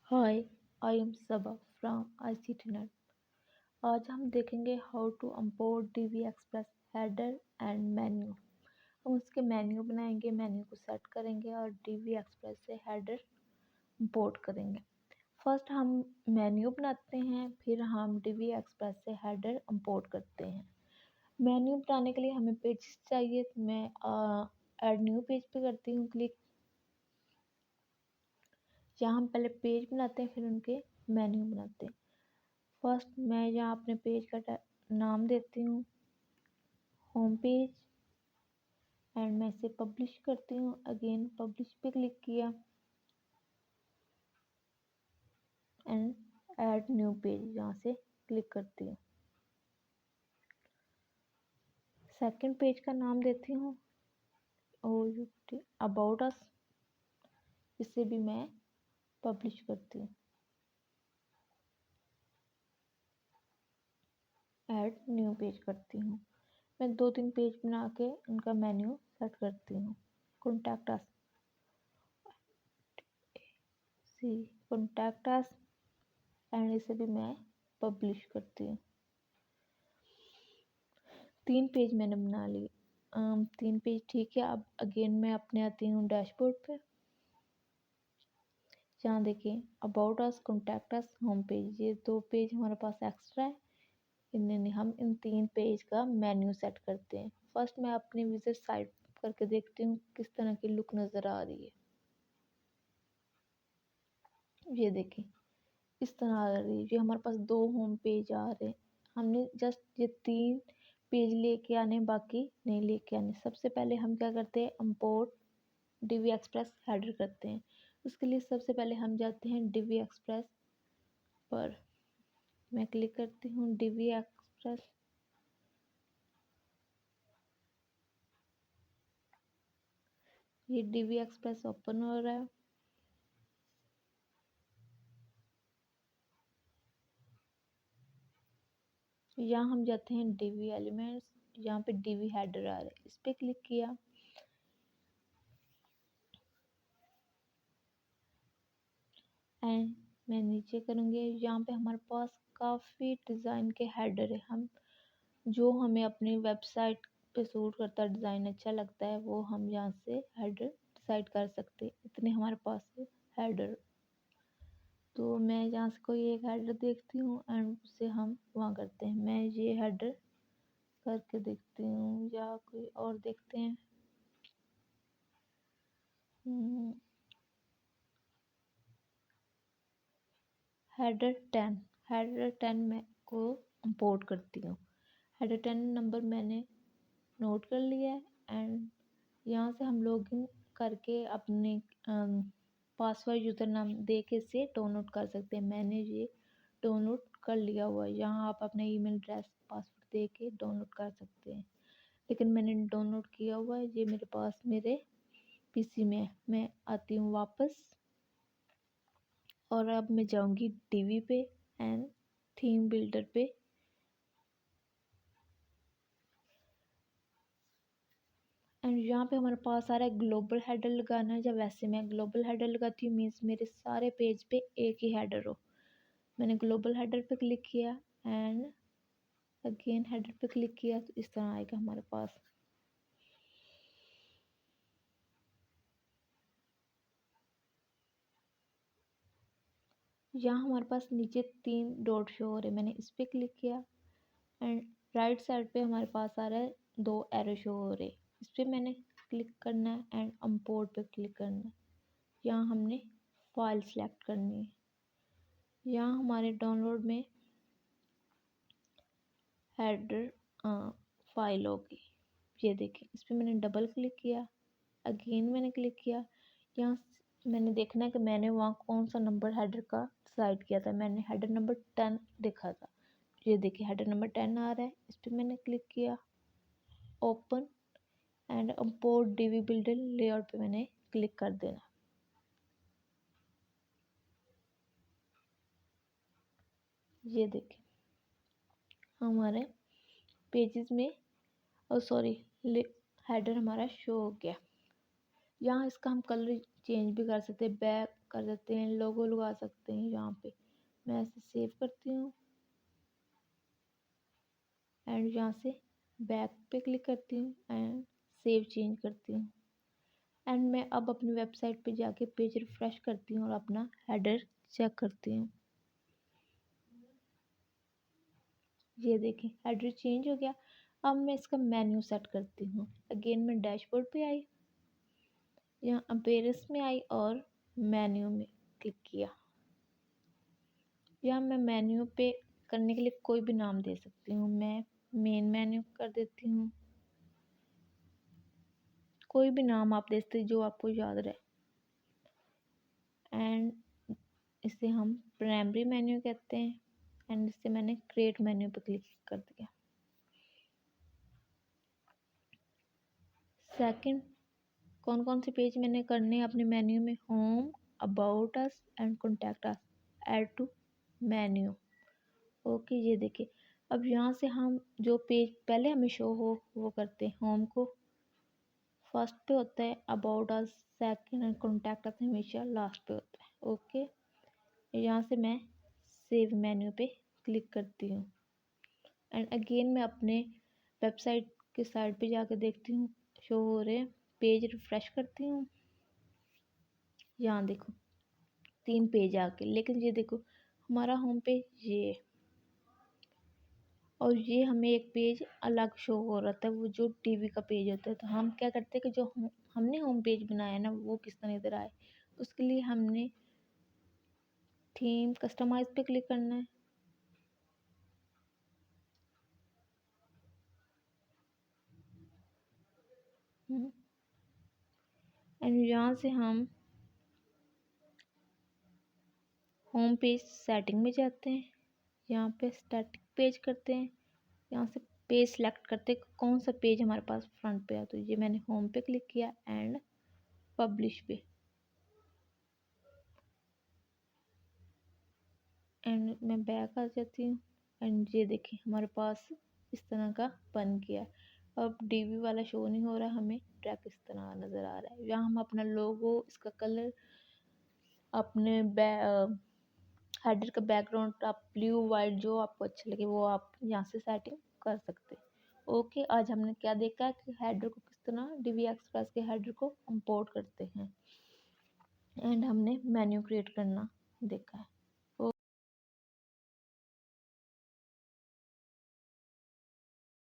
Hi, I am Saba from ICT-NET। आज हम देखेंगे how to import DV Express header and menu. हम उसके मेन्यू बनाएंगे, मेन्यू को सेट करेंगे और DV Express से हेडर इंपोर्ट करेंगे। फर्स्ट हम मेन्यू बनाते हैं, फिर हम DV Express से हेडर इंपोर्ट करते हैं। मेन्यू बनाने के लिए हमें पेज चाहिए, तो मैं ऐड न्यू पेज पे करती हूँ क्लिक। यहाँ हम पहले पेज बनाते हैं, फिर उनके मेन्यू बनाते हैं। फर्स्ट मैं यहाँ अपने पेज का नाम देती हूँ होम पेज एंड मैं इसे पब्लिश करती हूँ। अगेन पब्लिश पे क्लिक किया एंड ऐड न्यू पेज यहाँ से क्लिक करती हूँ। सेकंड पेज का नाम देती हूँ अबाउट अस, इसे भी मैं पब्लिश करती हूँ। ऐड न्यू पेज करती हूँ। मैं 2-3 पेज बना के उनका मेन्यू सेट करती हूँ। Contact us, contact us and इसे भी मैं पब्लिश करती हूँ। 3 पेज मैंने बना लिए। 3 पेज ठीक है। अब अगेन मैं अपने आती हूँ डैशबोर्ड पे। यहाँ देखिए about us, contact us, home page, ये 2 पेज हमारे पास एक्स्ट्रा है। इन्हें हम इन 3 पेज का मेन्यू सेट करते हैं। फर्स्ट मैं अपनी विजिट साइट करके देखती हूँ किस तरह की लुक नज़र आ रही है। ये देखिए इस तरह आ रही है। ये हमारे पास 2 होम पेज आ रहे हैं। हमने जस्ट ये 3 पेज लेके आने, बाकी नहीं लेके आने। सबसे पहले हम क्या करते हैं, इंपोर्ट DV Express हेडर करते हैं। उसके लिए सबसे पहले हम जाते हैं DV Express पर। मैं क्लिक करती हूँ DV Express। ये DV Express ओपन हो रहा है। यहाँ हम जाते हैं DV एलिमेंट्स। यहाँ पे DV हेडर आ रहा है, इस पर क्लिक किया एंड मैं नीचे करूँगी। यहाँ पे हमारे पास काफ़ी डिज़ाइन के हेडर है। हम जो हमें अपनी वेबसाइट पे सूट करता है, डिज़ाइन अच्छा लगता है, वो हम यहाँ से हेडर डिसाइड कर सकते हैं। इतने हमारे पास है हेडर। तो मैं यहाँ से कोई एक हेडर देखती हूँ एंड उसे हम वहाँ करते हैं। मैं ये हेडर करके देखती हूँ या कोई और देखते हैं। हेडर 10 मैं को इंपोर्ट करती हूँ। हेडर 10 नंबर मैंने नोट कर लिया है एंड यहाँ से हम लॉगिन करके अपने पासवर्ड यूज़र नाम दे के इसे डाउनलोड कर सकते हैं। मैंने ये डाउनलोड कर लिया हुआ है। यहाँ आप अपना ईमेल एड्रेस पासवर्ड दे के डाउनलोड कर सकते हैं, लेकिन मैंने डाउनलोड किया हुआ है। ये मेरे पास मेरे पीसी में है। मैं आती हूँ वापस और अब मैं जाऊँगी DV पे एंड थीम बिल्डर पे। एंड यहाँ पे हमारे पास आ रहा है ग्लोबल हेडर लगाना है। जब वैसे मैं ग्लोबल हेडर लगाती हूँ मीन्स मेरे सारे पेज पे एक ही हेडर हो। मैंने ग्लोबल हेडर पे क्लिक किया एंड अगेन हेडर पे क्लिक किया, तो इस तरह आएगा हमारे पास। यहाँ हमारे पास नीचे 3 डॉट शो हो रहे, मैंने इस पर क्लिक किया एंड राइट साइड पे हमारे पास आ रहा है 2 एरो शो हो रहे, इस पर मैंने क्लिक करना है एंड इंपोर्ट पे क्लिक करना है। यहाँ हमने फाइल सेलेक्ट करनी है। यहाँ हमारे डाउनलोड में हेडर फाइल होगी। ये देखिए इस पर मैंने डबल क्लिक किया, अगेन मैंने क्लिक किया। यहाँ मैंने देखना है कि मैंने वहाँ कौन सा नंबर हेडर का डिसाइड किया था। मैंने हेडर नंबर 10 लिखा था। ये देखिए हेडर नंबर 10 आ रहा है, इस पर मैंने क्लिक किया, open and import DV builder layout पे मैंने क्लिक कर देना। ये देखिए हमारे पेजेस में सॉरी हेडर हमारा शो हो गया। यहाँ इसका हम कलर चेंज भी कर सकते हैं, कर सकते हैं, लोगो लगा सकते हैं यहाँ पे। मैं ऐसे सेव करती हूँ एंड यहाँ से बैक पे क्लिक करती हूँ एंड सेव चेंज करती हूँ। एंड मैं अब अपनी वेबसाइट पे जाके पेज रिफ्रेश करती हूँ और अपना हेडर चेक करती हूँ। ये देखिए हेडर चेंज हो गया। अब मैं इसका मेन्यू सेट करती हूँ। अगेन मैं डैशबोर्ड पे आई, यहाँ अपीयरेंस में आई और मेन्यू में क्लिक किया। यहाँ मैं मेन्यू पे करने के लिए कोई भी नाम दे सकती हूँ। मैं मेन मेन्यू कर देती हूँ। कोई भी नाम आप दे सकते जो आपको याद रहे। एंड इसे हम प्राइमरी मेन्यू कहते हैं। एंड इससे मैंने क्रिएट मेन्यू पे क्लिक कर दिया। सेकंड कौन कौन से पेज मैंने करने हैं अपने मेन्यू में? Home, about us and contact us. Add to menu. Okay, ये देखिए अब यहाँ से हम जो पेज पहले हमें शो हो वो करते हैं। होम को फर्स्ट पे होता है, about us second and contact अस हमेशा लास्ट पे होता है। ओके, यहाँ से मैं सेव मेन्यू पे क्लिक करती हूँ एंड अगेन मैं अपने वेबसाइट के साइड पे जाके देखती हूँ शो हो रहे हैं। पेज रिफ्रेश करती हूँ। यहाँ देखो 3 पेज आ गए, लेकिन ये देखो हमारा होम पेज ये और ये हमें एक पेज अलग शो हो रहा था, वो जो टीवी का पेज होता है। तो हम क्या करते हैं कि जो हमने होम पेज बनाया ना वो किस तरह इधर आए, उसके लिए हमने थीम कस्टमाइज पे क्लिक करना है। एंड यहाँ से हम होम पेज सेटिंग में जाते हैं। यहाँ पे स्टैटिक पेज करते हैं। यहाँ से पेज सेलेक्ट करते हैं कौन सा पेज हमारे पास फ्रंट पे है। तो ये मैंने होम पे क्लिक किया एंड पब्लिश पे। एंड मैं बैक आ जाती हूँ एंड ये देखिए हमारे पास इस तरह का बन गया। अब डीवी वाला शो नहीं हो रहा, हमें ट्रैक इस तरह नज़र आ रहा है। यहाँ हम अपना लोगो, इसका कलर, अपने हेडर का बैकग्राउंड आप ब्लू वाइट जो आपको अच्छा लगे वो आप यहाँ से सेटिंग कर सकते हैं। ओके, आज हमने क्या देखा है कि हेडर को किस तरह डीवी एक्सप्रेस के हेडर को इंपोर्ट करते हैं एंड हमने मेन्यू क्रिएट करना देखा है।